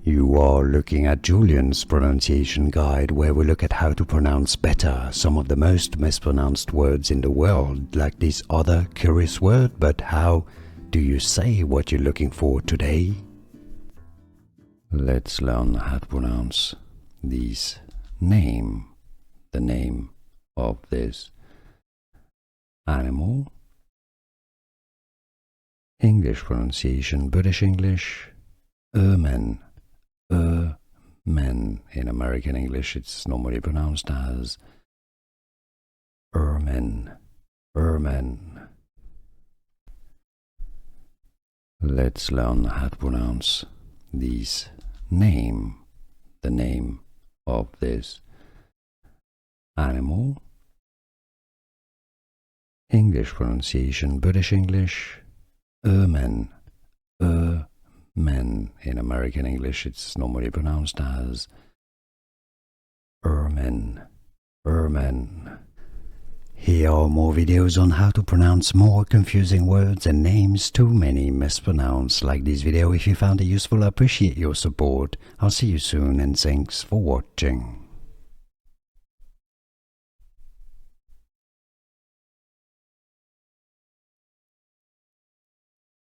You are looking at Julian's pronunciation guide, where we look at how to pronounce better some of the most mispronounced words in the world, like this other curious word. But how do you say what you're looking for today? Let's learn how to pronounce this name, the name of this animal. English pronunciation, British English, ermine. Ermine. In American English, it's normally pronounced as ermine. Ermine. Let's learn how to pronounce this name, the name of this animal. English pronunciation, British English, ermine. Ermine. In American English, it's normally pronounced as ermine. Ermine. Here are more videos on how to pronounce more confusing words and names too many mispronounced. Like this video if you found it useful. I appreciate your support. I'll see you soon and thanks for watching.